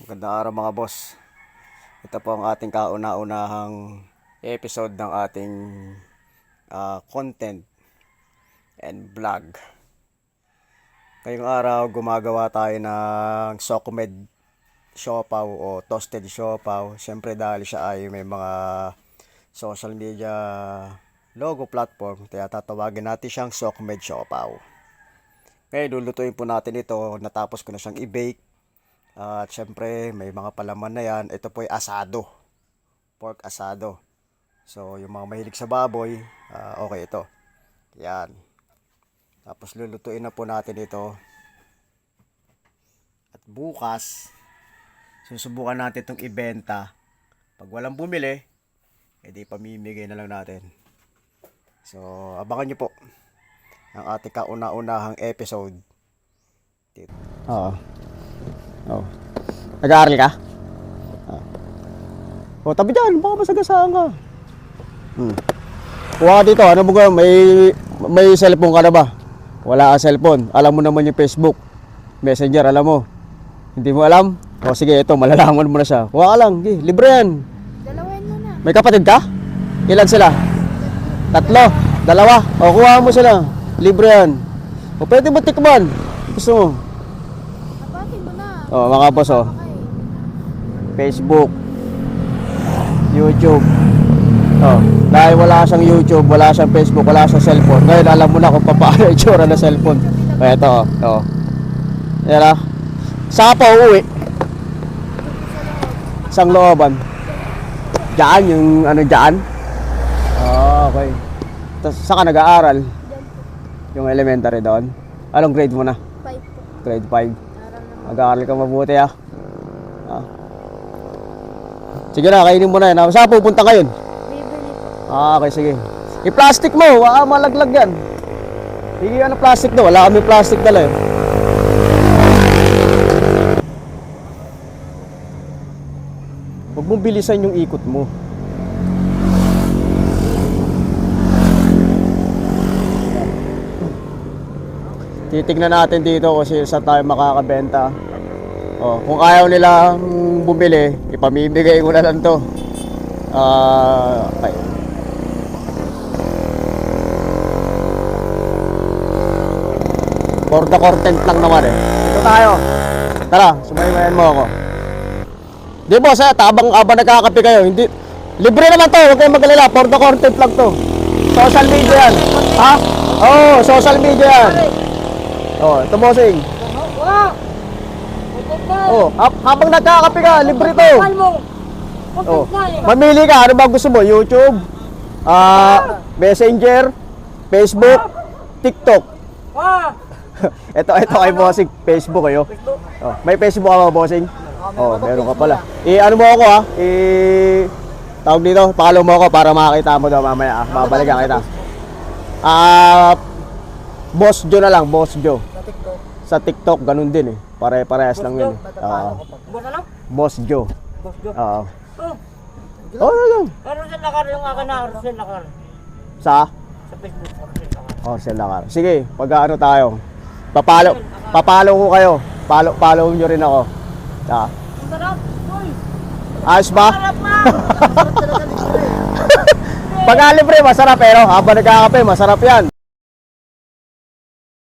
Magandang araw mga boss. Ito po ang ating kauna-unahang episode ng ating content and vlog. Ngayong araw gumagawa tayo ng Socomed siopaw o toasted siopaw. Siyempre dahil siya ay may mga social media logo platform, kaya tatawagin natin siyang Socomed siopaw. Ngayon lulutuin po natin ito, natapos ko na siyang i-bake. At syempre may mga palaman na yan. Ito po ay asado, pork asado. So yung mga mahilig sa baboy, okay ito. Yan. Tapos lulutuin na po natin ito. At bukas susubukan natin itong ibenta. Pag walang bumili, edi pamimigay na lang natin. So abangan nyo po ang ating kauna-unahang episode dito. Oh. Nag-aaral ka? Oh, tabi dyan, baka masagasaan ka. Kuha ka dito, ano mo ka, may cellphone ka na ba? Wala ka cellphone, alam mo naman yung Facebook, Messenger, alam mo. Hindi mo alam? O sige, ito, malalaman mo na siya. Kuha ka lang, libre yan. Dalawin mo na. May kapatid ka? Ilan sila? Tatlo? Dalawa? O, kuha mo sila. Libre yan. O, pwede mo tikman. Gusto mo? Apatin mo na. O, mga boss, o. Facebook, YouTube. Oh, dahil wala siyang YouTube, wala siyang Facebook, wala siyang cellphone. Ngayon alam mo na kung paano itsura ng cellphone. Kaya ito, oh. Yan ah. Saan pa uuwi? Isang looban. Diyan, yung ano diyan? Oh, okay. Tapos saan ka nag-aaral? Yung elementary doon? Anong grade mo na? 5 po. Grade 5. Aral naman. Mag-aaral ka mabuti ah. Sige na, kainin mo na yan. Saan pupunta ngayon? Bibili po. Okay, sige. I-plastic mo, malaglag yan. Hindi ano plastic daw, wala kami plastic dala eh. Huwag mong bilisan yung ikot mo. Titignan natin dito kasi saan tayo makakabenta. Oh, kung ayaw nila bumili, ipamimigay ko na lang to. Okay. For the content lang naman eh. Dito tayo. Tara, sumaybayan mo ako. Di boss, habang nagkakape kayo, hindi libre naman to, huwag kayong mag-alala. For the content lang to. Social media yan. Ha? Oh, social media yan. Oh, ito bossing. Oh, habang nagkakape ka, libre to. Oh, mamili ka, ano ba gusto mo? YouTube, Messenger, Facebook, TikTok. ito kay bossing, Facebook kayo. Oh, may Facebook ka ba bossing? Oh, meron ka pala. Ano mo ako tawag dito, follow mo ako para makakita mo daw mamaya. Babalikan kita. Boss Joe na lang, Boss Joe. Sa TikTok, ganun din eh. Pare-parehas lang yun. Boss Joe. Boss Joe? Oo. Oh. Oh, Rosel Lakar yung akin na, Rosel Lakar. Sa? Sa Facebook, Rosel Lakar. Oh, sila ka. Sige, pag-ano tayo. Papalo ko kayo. Follow nyo rin ako. Ang sarap, uy! Ayos ba? Sarap na! Pag libre, masarap pero habang nagkakape, masarap yan.